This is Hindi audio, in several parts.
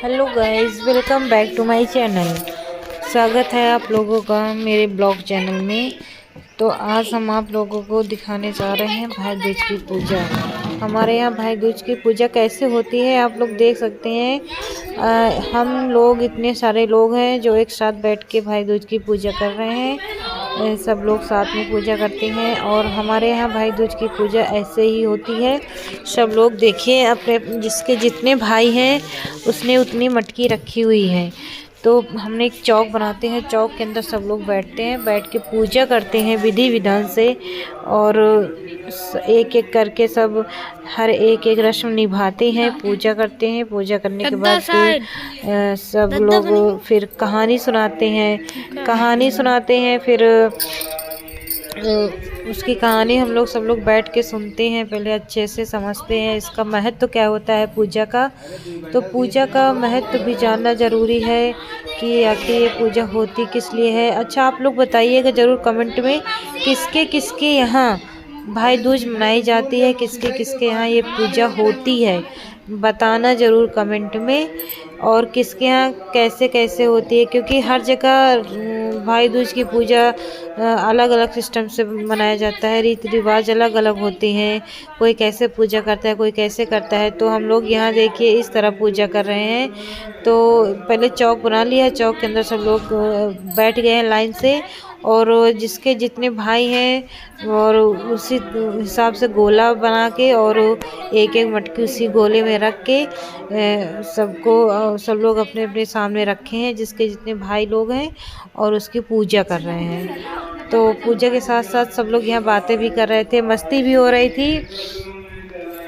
Hello guys, welcome back to my channel. स्वागत है आप लोगों का मेरे ब्लॉग चैनल में। तो आज हम आप लोगों को दिखाने जा रहे हैं भाई दूज की पूजा। हमारे यहाँ भाई दूज की पूजा कैसे होती है आप लोग देख सकते हैं। हम लोग इतने सारे लोग हैं जो एक साथ बैठ के भाई दूज की पूजा कर रहे हैं। सब लोग साथ में पूजा करते हैं और हमारे यहाँ भाई दूज की पूजा ऐसे ही होती है। सब लोग देखिए, अपने जिसके जितने भाई हैं उसने उतनी मटकी रखी हुई है। तो हमने एक चौक बनाते हैं, चौक के अंदर सब लोग बैठते हैं, बैठ के पूजा करते हैं विधि विधान से। और एक एक करके सब हर एक एक रस्म निभाते हैं, पूजा करते हैं। पूजा करने के बाद फिर सब लोग फिर कहानी सुनाते हैं। फिर उसकी कहानी हम लोग सब लोग बैठ के सुनते हैं, पहले अच्छे से समझते हैं इसका महत्व क्या होता है पूजा का। तो पूजा का महत्व भी जानना ज़रूरी है कि आखिर ये पूजा होती किस लिए है। अच्छा, आप लोग बताइएगा ज़रूर कमेंट में किसके किसके यहाँ भाई दूज मनाई जाती है, किसके किसके यहाँ ये पूजा होती है, बताना ज़रूर कमेंट में। और किसके यहाँ कैसे कैसे होती है, क्योंकि हर जगह भाई दूज की पूजा अलग अलग सिस्टम से मनाया जाता है, रीति रिवाज अलग अलग होते हैं। कोई कैसे पूजा करता है, कोई कैसे करता है। तो हम लोग यहाँ देखिए इस तरह पूजा कर रहे हैं। तो पहले चौक बना लिया, चौक के अंदर सब लोग बैठ गए हैं लाइन से। और जिसके जितने भाई हैं और उसी हिसाब से गोला बना के और एक एक मटकी उसी गोले में रख के सब लोग अपने अपने सामने रखे हैं जिसके जितने भाई लोग हैं, और उसकी पूजा कर रहे हैं। तो पूजा के साथ साथ सब लोग यहाँ बातें भी कर रहे थे, मस्ती भी हो रही थी।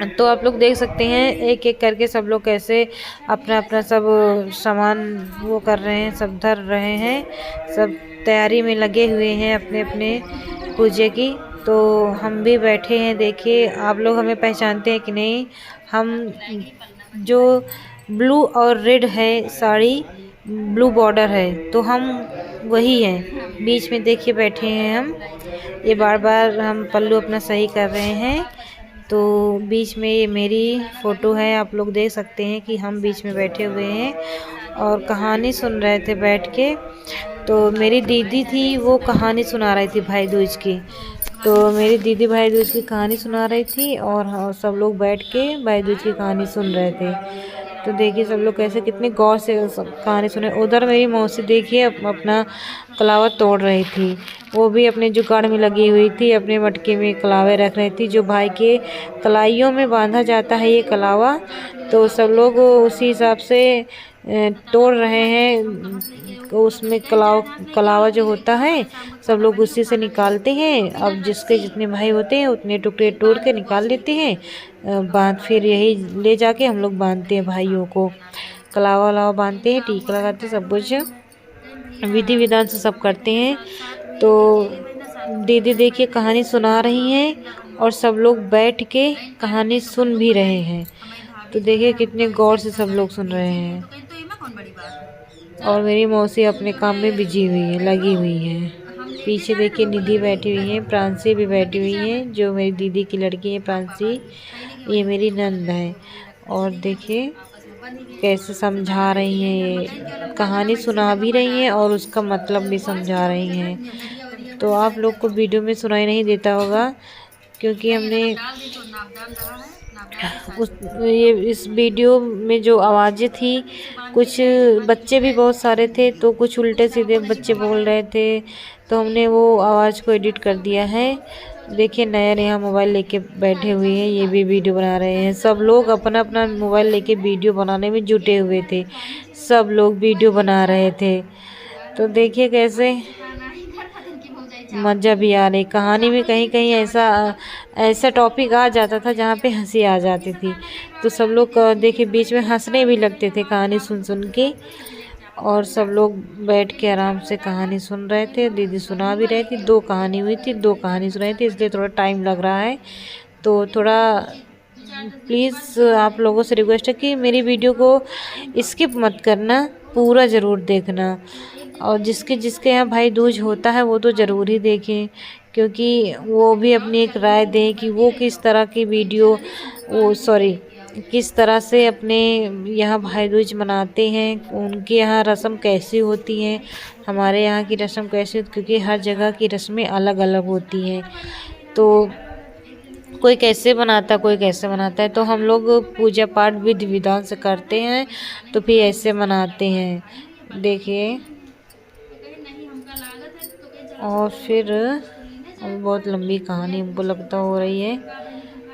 तो आप लोग देख सकते हैं एक एक करके सब लोग कैसे अपना अपना सब सामान वो कर रहे हैं, सब धर रहे हैं, सब तैयारी में लगे हुए हैं अपने अपने पूजे की। तो हम भी बैठे हैं, देखिए आप लोग हमें पहचानते हैं कि नहीं। हम जो ब्लू और रेड है साड़ी, ब्लू बॉर्डर है, तो हम वही हैं। बीच में देखिए बैठे हैं हम, ये बार बार हम पल्लू अपना सही कर रहे हैं। तो बीच में ये मेरी फ़ोटो है, आप लोग देख सकते हैं कि हम बीच में बैठे हुए हैं और कहानी सुन रहे थे बैठ के। तो मेरी दीदी थी, वो कहानी सुना रही थी भाई दूज की। तो मेरी दीदी भाई दूज की कहानी सुना रही थी और सब लोग बैठ के भाई दूज की कहानी सुन रहे थे। तो देखिए सब लोग कैसे कितने गौर से कहानी सुने। उधर मेरी मौसी देखिए अपना कलावा तोड़ रही थी, वो भी अपने जुगाड़ में लगी हुई थी, अपने मटके में कलावे रख रही थी, जो भाई के कलाइयों में बांधा जाता है ये कलावा। तो सब लोग उसी हिसाब से तोड़ रहे हैं। उसमें कलावा जो होता है सब लोग उसी से निकालते हैं। अब जिसके जितने भाई होते हैं उतने टुकड़े तोड़ के निकाल लेते हैं। फिर यही ले जाके हम लोग बांधते हैं, भाइयों को कलावा वलावा बांधते हैं, टीका लगाते हैं, सब कुछ विधि विधान से सब करते हैं। तो दीदी देखिए कहानी सुना रही हैं और सब लोग बैठ के कहानी सुन भी रहे हैं। तो देखिए कितने गौर से सब लोग सुन रहे हैं। और मेरी मौसी अपने काम में बिजी हुई है, लगी हुई है। पीछे देखिए निधि बैठी हुई है, प्रांसी भी बैठी हुई है, जो मेरी दीदी की लड़की है प्रांसी, ये मेरी नंद है। और देखिए कैसे समझा रही हैं, ये कहानी सुना भी रही हैं और उसका मतलब भी समझा रही हैं। तो आप लोग को वीडियो में सुनाई नहीं देता होगा, क्योंकि हमने इस वीडियो में जो आवाज़ें थी, कुछ बच्चे भी बहुत सारे थे, तो कुछ उल्टे सीधे बच्चे बोल रहे थे, तो हमने वो आवाज़ को एडिट कर दिया है। देखिए नया नया मोबाइल लेके बैठे हुए हैं, ये भी वीडियो बना रहे हैं। सब लोग अपना अपना मोबाइल लेके वीडियो बनाने में जुटे हुए थे, सब लोग वीडियो बना रहे थे। तो देखिए कैसे मज़ा भी आ रही। कहानी में कहीं कहीं ऐसा टॉपिक आ जाता था जहाँ पे हंसी आ जाती थी, तो सब लोग देखिए बीच में हंसने भी लगते थे कहानी सुन सुन के। और सब लोग बैठ के आराम से कहानी सुन रहे थे, दीदी सुना भी रही थी। 2 कहानी हुई थी, 2 कहानी सुनाई थी, इसलिए थोड़ा टाइम लग रहा है। तो थोड़ा प्लीज़ आप लोगों से रिक्वेस्ट है कि मेरी वीडियो को स्किप मत करना, पूरा ज़रूर देखना। और जिसके जिसके यहाँ भाई दूज होता है वो तो ज़रूर ही देखें, क्योंकि वो भी अपनी एक राय दें कि वो किस तरह की वीडियो किस तरह से अपने यहाँ भाई दूज मनाते हैं, उनके यहाँ रस्म कैसी होती हैं, हमारे यहाँ की रस्म कैसी होती, क्योंकि हर जगह की रस्में अलग अलग होती हैं। तो कोई कैसे बनाता है, कोई कैसे मनाता है। तो हम लोग पूजा पाठ विधि विधान से करते हैं, तो फिर ऐसे मनाते हैं। देखिए, और फिर बहुत लंबी कहानी हमको लगता हो रही है,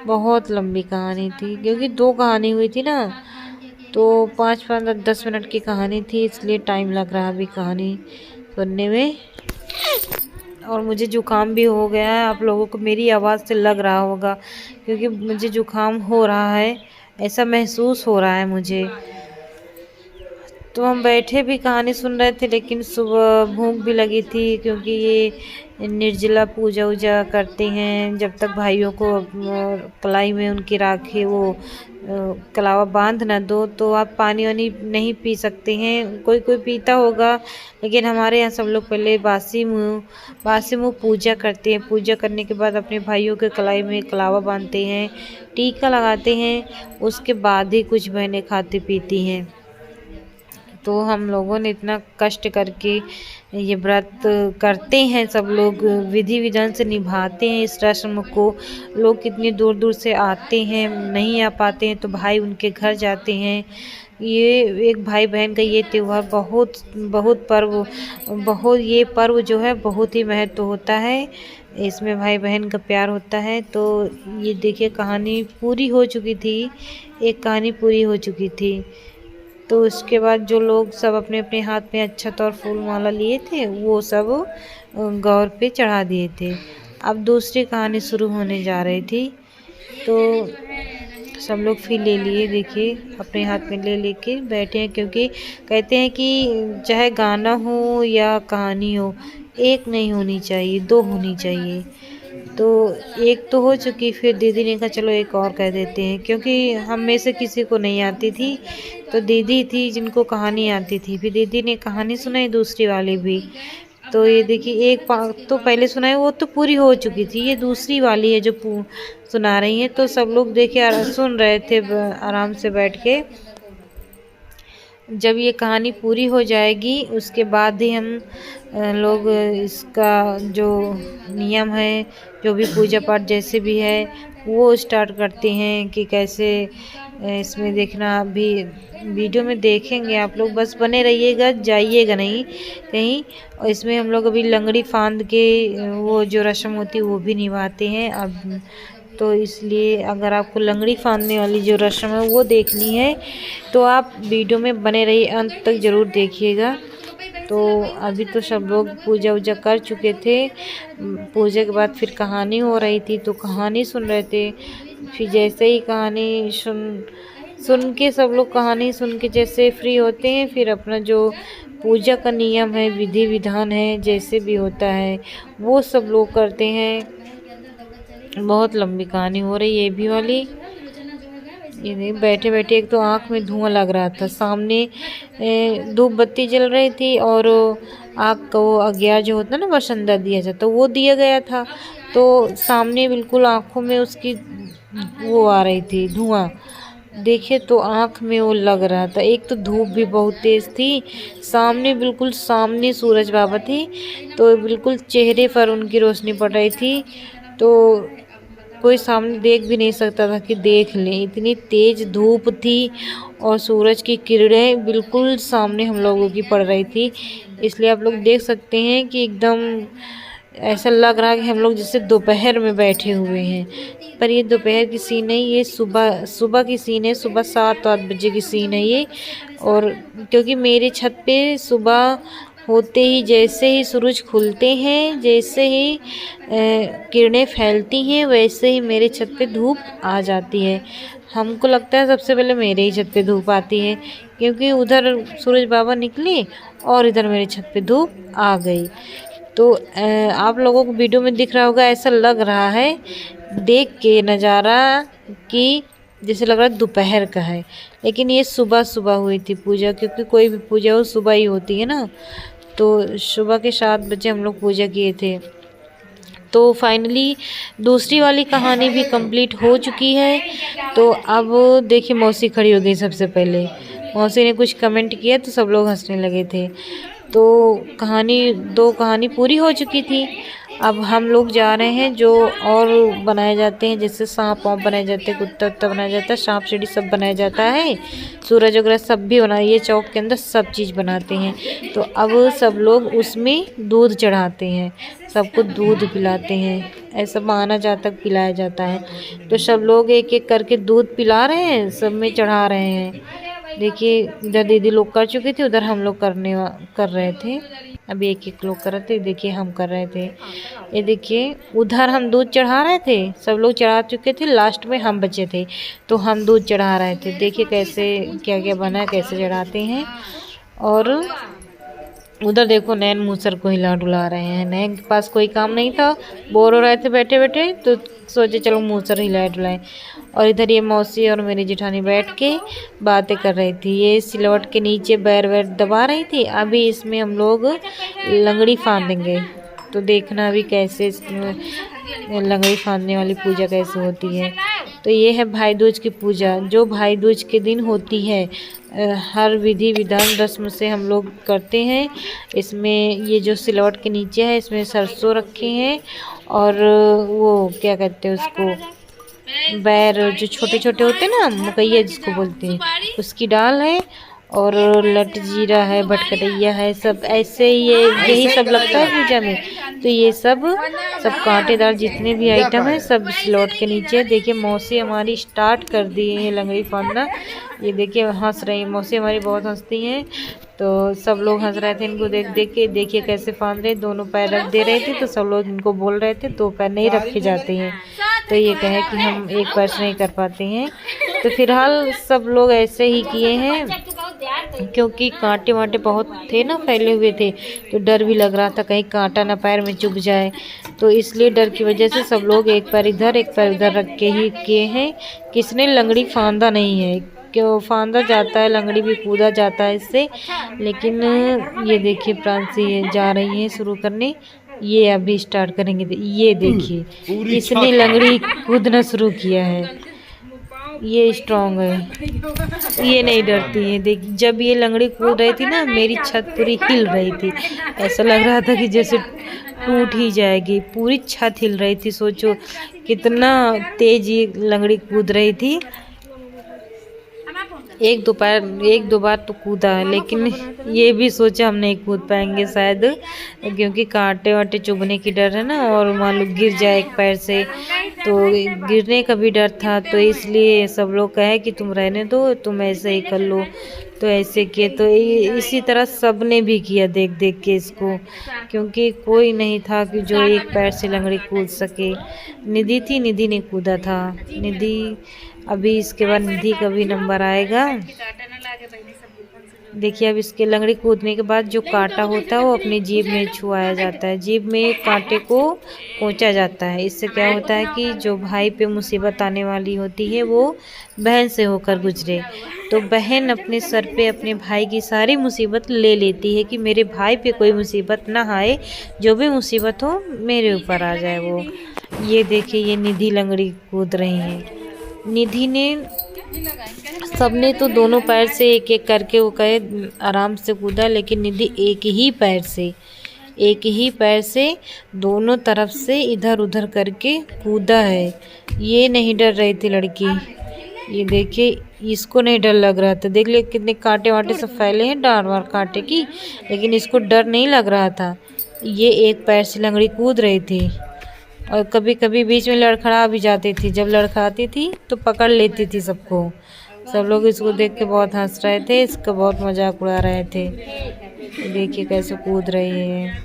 बहुत लंबी कहानी थी, क्योंकि 2 कहानी हुई थी ना, तो 5-10 मिनट की कहानी थी, इसलिए टाइम लग रहा अभी कहानी सुनने में। और मुझे जुकाम भी हो गया है, आप लोगों को मेरी आवाज़ से लग रहा होगा, क्योंकि मुझे जुकाम हो रहा है, ऐसा महसूस हो रहा है मुझे। तो हम बैठे भी कहानी सुन रहे थे, लेकिन सुबह भूख भी लगी थी, क्योंकि ये निर्जला पूजा वूजा करते हैं, जब तक भाइयों को कलाई में उनकी राखी वो कलावा बांध ना दो, तो आप पानी वानी नहीं पी सकते हैं। कोई कोई पीता होगा, लेकिन हमारे यहाँ सब लोग पहले बासी मुँह पूजा करते हैं। पूजा करने के बाद अपने भाइयों के कलाई में कलावा बांधते हैं, टीका लगाते हैं, उसके बाद ही कुछ बहनें खाती पीती हैं। तो हम लोगों ने इतना कष्ट करके ये व्रत करते हैं, सब लोग विधि विधान से निभाते हैं इस रस्म को। लोग कितनी दूर दूर से आते हैं, नहीं आ पाते हैं तो भाई उनके घर जाते हैं। ये एक भाई बहन का ये त्यौहार ये पर्व जो है बहुत ही महत्व होता है, इसमें भाई बहन का प्यार होता है। तो ये देखिए, कहानी पूरी हो चुकी थी, एक कहानी पूरी हो चुकी थी। तो उसके बाद जो लोग सब अपने अपने हाथ में अक्षत और फूल माला लिए थे, वो सब गौर पे चढ़ा दिए थे। अब दूसरी कहानी शुरू होने जा रही थी, तो सब लोग फिर ले लिए। देखिए, अपने हाथ में ले लेके बैठे हैं, क्योंकि कहते हैं कि चाहे गाना हो या कहानी हो, एक नहीं होनी चाहिए, 2 होनी चाहिए। तो एक तो हो चुकी, फिर दीदी ने कहा चलो एक और कह देते हैं, क्योंकि हम में से किसी को नहीं आती थी, तो दीदी थी जिनको कहानी आती थी, फिर दीदी ने कहानी सुनाई दूसरी वाली भी। तो ये देखिए, एक तो पहले सुनाई, वो तो पूरी हो चुकी थी, ये दूसरी वाली है जो सुना रही हैं। तो सब लोग देखिए सुन रहे थे आराम से बैठ के। जब ये कहानी पूरी हो जाएगी, उसके बाद ही हम लोग इसका जो नियम है, जो भी पूजा पाठ जैसे भी है, वो स्टार्ट करते हैं कि कैसे इसमें देखना। अभी वीडियो में देखेंगे आप लोग, बस बने रहिएगा, जाइएगा नहीं कहीं। और इसमें हम लोग अभी लंगड़ी फांद के वो जो रस्म होती है वो भी निभाते हैं अब। तो इसलिए अगर आपको लंगड़ी फांदने वाली जो रस्म है वो देखनी है, तो आप वीडियो में बने रहिए, अंत तक ज़रूर देखिएगा। तो अभी तो सब लोग पूजा वूजा कर चुके थे, पूजा के बाद फिर कहानी हो रही थी, तो कहानी सुन रहे थे। फिर जैसे ही कहानी सुन के सब लोग कहानी सुन के जैसे फ्री होते हैं, फिर अपना जो पूजा का नियम है, विधि विधान है, जैसे भी होता है वो सब लोग करते हैं। बहुत लंबी कहानी हो रही है ये भी वाली। ये नहीं, बैठे बैठे एक तो आँख में धुआं लग रहा था, सामने धूप बत्ती जल रही थी, और आग का वो अज्ञा जो होता है ना, वसंदा दिया जाता, वो दिया गया था। तो सामने बिल्कुल आँखों में उसकी वो आ रही थी धुआं, देखिए तो आँख में वो लग रहा था। एक तो धूप भी बहुत तेज़ थी, सामने बिल्कुल सामने सूरज बाबा थी, तो बिल्कुल चेहरे पर उनकी रोशनी पड़ रही थी। तो कोई सामने देख भी नहीं सकता था कि देख लें, इतनी तेज़ धूप थी और सूरज की किरणें बिल्कुल सामने हम लोगों की पड़ रही थी। इसलिए आप लोग देख सकते हैं कि एकदम ऐसा लग रहा है कि हम लोग जैसे दोपहर में बैठे हुए हैं, पर ये दोपहर की सीन नहीं, ये सुबह की सीन है, सुबह 7-8 बजे की सीन है ये। और क्योंकि मेरे छत पे सुबह होते ही, जैसे ही सूरज खुलते हैं, जैसे ही किरणें फैलती हैं, वैसे ही मेरे छत पे धूप आ जाती है। हमको लगता है सबसे पहले मेरे ही छत पे धूप आती है, क्योंकि उधर सूरज बाबा निकले और इधर मेरे छत पे धूप आ गई। तो आप लोगों को वीडियो में दिख रहा होगा, ऐसा लग रहा है देख के नज़ारा कि जैसे लग रहा है दोपहर का है, लेकिन ये सुबह सुबह हुई थी पूजा, क्योंकि कोई भी पूजा हो सुबह ही होती है ना। तो सुबह के 7 बजे हम लोग पूजा किए थे। तो फाइनली दूसरी वाली कहानी भी कंप्लीट हो चुकी है। तो अब देखिए मौसी खड़ी हो गई सबसे पहले। मौसी ने कुछ कमेंट किया तो सब लोग हंसने लगे थे। तो दो कहानी पूरी हो चुकी थी। अब हम लोग जा रहे हैं जो और बनाए जाते हैं, जैसे सांप वाँप बनाए जाते हैं, कुत्ता उत्ता बनाया जाता है, सांप सीढ़ी सब बनाया जाता है, सूरज वगैरह सब भी बनाए, ये चौक के अंदर सब चीज़ बनाते हैं। तो अब सब लोग उसमें दूध चढ़ाते हैं, सबको दूध पिलाते हैं, ऐसा माना जाता पिलाया जाता है। तो सब लोग एक एक करके दूध पिला रहे हैं, सब में चढ़ा रहे हैं। देखिए इधर दीदी लोग कर चुके थे, उधर हम लोग कर रहे थे। अभी एक एक लोग कर रहे थे, देखिए हम कर रहे थे। ये देखिए उधर हम दूध चढ़ा रहे थे, सब लोग चढ़ा चुके थे, लास्ट में हम बचे थे तो हम दूध चढ़ा रहे थे। देखिए कैसे क्या क्या बना, कैसे चढ़ाते हैं। और उधर देखो नैन मूसर को हिला डुला रहे हैं। नैन के पास कोई काम नहीं था, बोर हो रहे थे बैठे बैठे, तो सोचे चलो मूसर हिलाए डुलाए। और इधर ये मौसी और मेरी जेठानी बैठ के बातें कर रही थी। ये सिलवट के नीचे बैर वैर दबा रही थी। अभी इसमें हम लोग लंगड़ी फांदेंगे, तो देखना अभी कैसे लंगड़ी फांदने वाली पूजा कैसे होती है। तो ये है भाई दूज की पूजा, जो भाई दूज के दिन होती है। हर विधि विधान रस्म से हम लोग करते हैं। इसमें ये जो सिलवट के नीचे है, इसमें सरसों रखे हैं और वो क्या कहते हैं उसको, बैर जो छोटे छोटे होते हैं ना, मकैया जिसको बोलते हैं, उसकी दाल है और लट जीरा है, भटकटैया है, सब ऐसे ये यही सब लगता है पूजा में। तो ये सब कांटेदार जितने भी आइटम है सब सिलौट के नीचे। देखिए मौसी हमारी स्टार्ट कर दी है लंगड़ी फांदना। ये देखिए हंस रही है मौसी हमारी, बहुत हंसती हैं। तो सब लोग हंस रहे थे इनको देख देख के। देखिए कैसे फांद रहे, दोनों पैर रख दे रहे थे, तो सब लोग इनको बोल रहे थे दो पैर नहीं रखे जाते हैं। तो ये कहे कि हम एक पैर से नहीं कर पाते हैं। तो फिलहाल सब लोग ऐसे ही किए हैं, क्योंकि कांटे वांटे बहुत थे ना, फैले हुए थे, तो डर भी लग रहा था कहीं कांटा ना पैर में चुभ जाए। तो इसलिए डर की वजह से सब लोग एक पैर इधर एक पैर उधर रख के ही किए हैं। किसने लंगड़ी फांदा नहीं है, क्यों फांदा जाता है, लंगड़ी भी कूदा जाता है इससे। लेकिन ये देखिए प्रांसी जा रही है शुरू करने, ये अभी स्टार्ट करेंगे। ये देखिए इसने लंगड़ी कूदना शुरू किया है, ये स्ट्रांग है, ये नहीं डरती है। देख जब ये लंगड़ी कूद रही थी ना, मेरी छत पूरी हिल रही थी, ऐसा लग रहा था कि जैसे टूट ही जाएगी, पूरी छत हिल रही थी। सोचो कितना तेज ये लंगड़ी कूद रही थी। एक दो बार तो कूदा है, लेकिन ये भी सोचा हम नहीं कूद पाएंगे शायद, क्योंकि कांटे वाटे चुभने की डर है ना, और मान लो गिर जाए एक पैर से तो गिरने का भी डर था। तो इसलिए सब लोग कहे कि तुम रहने दो, तुम ऐसे ही कर लो। तो ऐसे किए। तो इसी तरह सब ने भी किया देख देख के इसको, क्योंकि कोई नहीं था कि जो एक पैर से लंगड़ी कूद सके। निधि थी, निधि ने कूदा था। निधि अभी इसके बाद निधि का भी नंबर आएगा। देखिए अब इसके लंगड़ी कूदने के बाद जो कांटा होता है वो अपनी जीभ में छुआया जाता है, जीभ में कांटे को पोंछा जाता है। इससे क्या होता है कि जो भाई पे मुसीबत आने वाली होती है वो बहन से होकर गुजरे। तो बहन अपने सर पे अपने भाई की सारी मुसीबत ले लेती है कि मेरे भाई पे कोई मुसीबत ना आए, जो भी मुसीबत हो मेरे ऊपर आ जाए वो। ये देखिए ये निधि लंगड़ी कूद रही है। निधि ने सबने तो दोनों पैर से एक एक करके वो कहे आराम से कूदा, लेकिन निधि एक ही पैर से दोनों तरफ से इधर उधर करके कूदा है। ये नहीं डर रही थी लड़की। ये देखिए इसको नहीं डर लग रहा था, देख ले कितने कांटे वाटे सब फैले हैं, डार वार कांटे की, लेकिन इसको डर नहीं लग रहा था। ये एक पैर से लंगड़ी कूद रही थी और कभी कभी बीच में लड़खड़ा भी जाती थी। जब लड़खड़ाती थी तो पकड़ लेती थी सबको। सब लोग इसको देख के बहुत हंस रहे थे, इसका बहुत मजाक उड़ा रहे थे। देखिए कैसे कूद रही है।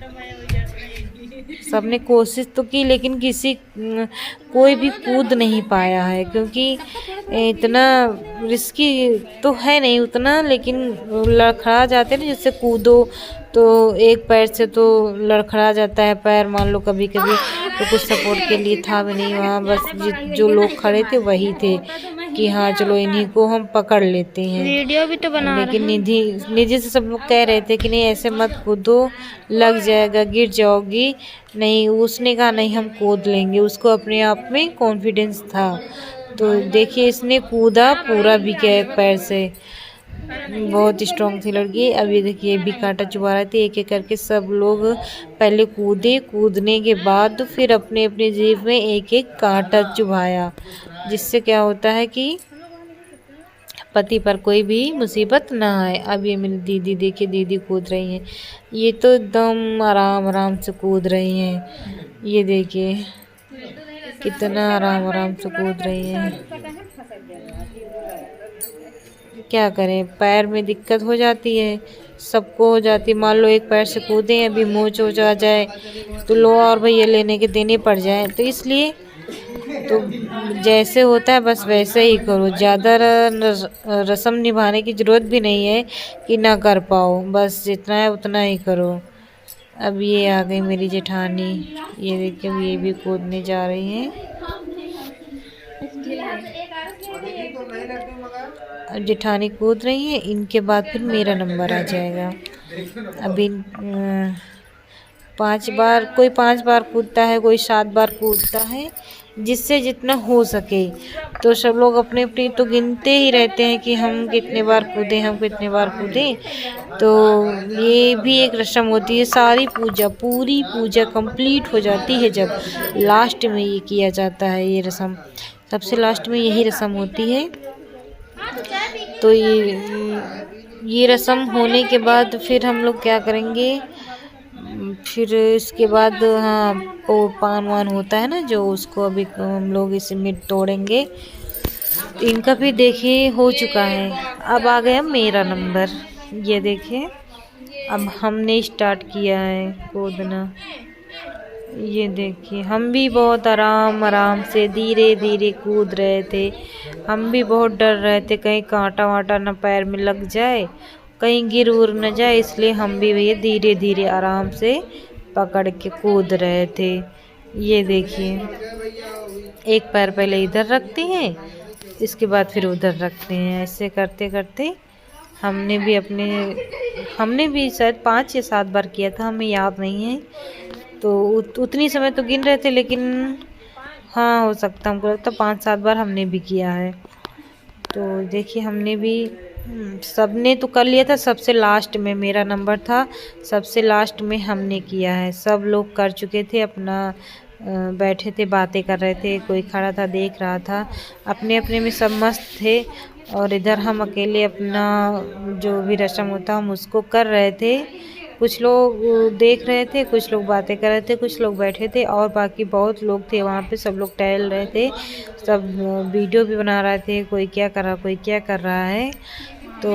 सबने कोशिश तो की, लेकिन किसी कोई भी कूद नहीं पाया है, क्योंकि इतना रिस्की तो है नहीं उतना, लेकिन लड़खड़ा जाते हैं ना, जैसे कूदो तो एक पैर से तो लड़खड़ा जाता है पैर, मान लो कभी कभी, तो कुछ सपोर्ट के लिए था भी नहीं वहाँ, बस जो लोग खड़े थे वही थे कि हाँ चलो इन्हीं को हम पकड़ लेते हैं। वीडियो भी तो बना लेकिन निधि से सब लोग कह रहे थे कि नहीं ऐसे मत कूदो, लग जाएगा, गिर जाओगी। नहीं, उसने कहा नहीं हम कूद लेंगे, उसको अपने आप में कॉन्फिडेंस था। तो देखिए इसने कूदा पूरा भी क्या एक पैर से, बहुत स्ट्रॉन्ग थी लड़की। अब ये देखिए भी कांटा चुभा रहे थे, एक एक करके सब लोग पहले कूदे, कूदने के बाद फिर अपने अपने जीभ में एक एक कांटा चुभाया, जिससे क्या होता है कि पति पर कोई भी मुसीबत ना आए। अब ये मेरी दीदी देखिए, दीदी कूद रही हैं, ये तो एकदम आराम आराम से कूद रही हैं। ये देखिए कितना आराम आराम से कूद रही हैं। क्या करें, पैर में दिक्कत हो जाती है, सबको हो जाती है। मान लो एक पैर से कूदें, अभी मोच हो जाए तो लो और भैया लेने के देने पड़ जाए, तो इसलिए तो जैसे होता है बस वैसे ही करो, ज़्यादा रस्म निभाने की ज़रूरत भी नहीं है कि ना कर पाओ, बस जितना है उतना ही करो। अब ये आ गई मेरी जेठानी, ये देखिए ये भी कूदने जा रही हैं। अब जेठानी कूद रही है, इनके बाद फिर मेरा नंबर आ जाएगा। अभी 5 बार, कोई 5 बार कूदता है, कोई 7 बार कूदता है, जिससे जितना हो सके। तो सब लोग अपने अपने तो गिनते ही रहते हैं कि हम कितने बार कूदें, हम कितने बार कूदें। तो ये भी एक रस्म होती है। सारी पूजा, पूरी पूजा कंप्लीट हो जाती है जब लास्ट में ये किया जाता है, ये रस्म सबसे लास्ट में यही रस्म होती है। तो ये रस्म होने के बाद फिर हम लोग क्या करेंगे, फिर इसके बाद हाँ वो पान वान होता है ना जो, उसको अभी हम लोग इसे मिट तोड़ेंगे। इनका भी देखिए हो चुका है। अब आ गया मेरा नंबर, ये देखिए अब हमने स्टार्ट किया है कूदना। ये देखिए हम भी बहुत आराम आराम से धीरे धीरे कूद रहे थे। हम भी बहुत डर रहे थे कहीं कांटा वाटा ना पैर में लग जाए, कहीं गिर उर न जाए, इसलिए हम भी भैया धीरे धीरे आराम से पकड़ के कूद रहे थे। ये देखिए एक पैर पहले इधर रखते हैं, इसके बाद फिर उधर रखते हैं, ऐसे करते करते हमने भी शायद 5 या 7 बार किया था, हमें याद नहीं है। तो उतनी समय तो गिन रहे थे, लेकिन हाँ हो सकता हमको लगता 5-7 बार हमने भी किया है। तो देखिए हमने भी सबने तो कर लिया था, सबसे लास्ट में मेरा नंबर था, सबसे लास्ट में हमने किया है। सब लोग कर चुके थे, अपना बैठे थे, बातें कर रहे थे, कोई खड़ा था देख रहा था, अपने अपने में सब मस्त थे। और इधर हम अकेले अपना जो भी रस्म होता हम उसको कर रहे थे। कुछ लोग देख रहे थे, कुछ लोग बातें कर रहे थे, कुछ लोग बैठे थे, और बाकी बहुत लोग थे वहाँ पे, सब लोग टहल रहे थे, सब वीडियो भी बना रहे थे, कोई क्या कर रहा कोई क्या कर रहा है। तो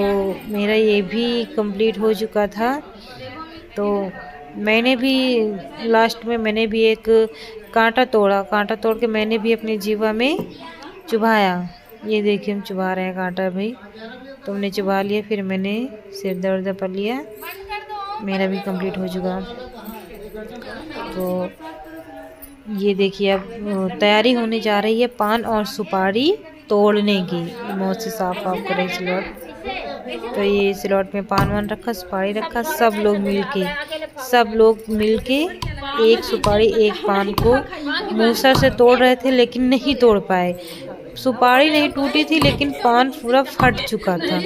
मेरा ये भी कंप्लीट हो चुका था। तो मैंने भी लास्ट में मैंने भी एक कांटा तोड़ा, कांटा तोड़ के मैंने भी अपने जीवा में चुभाया। ये देखिए हम चुभा रहे हैं कांटा भाई, तुमने चुभा लिया, फिर मैंने सिर दर्द पर लिया, मेरा भी कंप्लीट हो चुका। तो ये देखिए अब तैयारी होने जा रही है पान और सुपारी तोड़ने की। मौत से साफ कर रही स्लॉट। तो ये स्लॉट में पान वान रखा, सुपारी रखा, सब लोग मिलके एक सुपारी एक पान को मूसर से तोड़ रहे थे, लेकिन नहीं तोड़ पाए। सुपारी नहीं टूटी थी, लेकिन पान पूरा फट चुका था।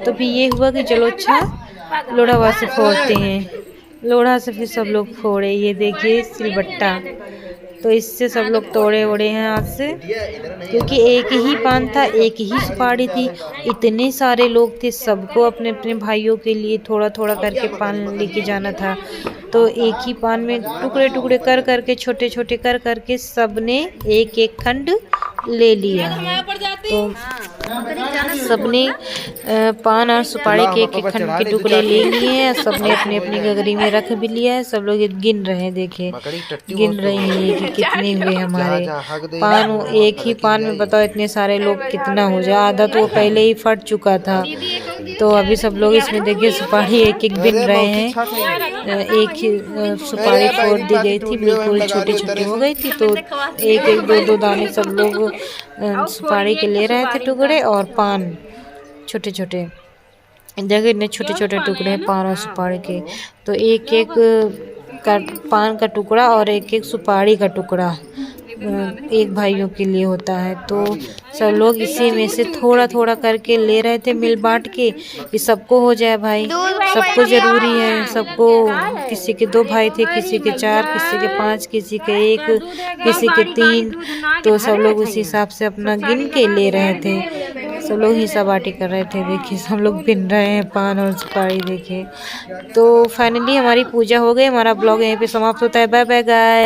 तो फिर ये हुआ कि चलो अच्छा लोढ़ा से फोड़ते हैं। लोढ़ा से फिर सब लोग फोड़े। ये देखिए सिलबट्टा, तो इससे सब लोग तोड़े ओड़े हैं हाथ से, क्योंकि एक ही पान था, एक ही सुपारी थी, इतने सारे लोग थे, सबको अपने अपने भाइयों के लिए थोड़ा थोड़ा करके पान लेके जाना था। तो एक ही पान में टुकड़े टुकड़े कर करके छोटे छोटे कर करके सबने एक एक खंड ले लिया है। तो सबने पान और सुपारी के एक एक खंड के टुकड़े ले लिए हैं। सबने अपनी अपनी गगरी में रख भी लिया है। सब लोग गिन रहे हैं, देखिए गिन रही हैं कि कितने हुए हमारे पान। एक ही पान में बताओ इतने सारे लोग कितना हो जाए। आधा तो पहले ही फट चुका था। तो अभी सब लोग इसमें देखिए सुपारी एक एक गिन रहे हैं। एक ही सुपारी फोड़ दी गई थी, बिल्कुल छोटी छोटी हो गई थी। तो एक एक दो दो दाने सब लोग सुपारी के ले रहे थे टुकड़े, और पान छोटे छोटे, देखिए इतने छोटे छोटे टुकड़े हैं पान और सुपारी के। तो एक एक का पान का टुकड़ा और एक एक सुपारी का टुकड़ा एक भाइयों के लिए होता है। तो सब लोग इसी में से थोड़ा थोड़ा करके ले रहे थे, मिल बांट के, कि सबको हो जाए भाई, सबको ज़रूरी है सबको। किसी के 2 भाई थे, किसी के 4, किसी के 5, किसी के 1, किसी के 3। तो सब लोग उसी हिसाब से अपना गिन के ले रहे थे। सब लोग हिस्सा बाटी कर रहे थे। देखिए सब लोग गिन रहे हैं पान और सुपारी, देखिए। तो फाइनली हमारी पूजा हो गई। हमारा ब्लॉग यहीं पे समाप्त होता है। Bye bye guys.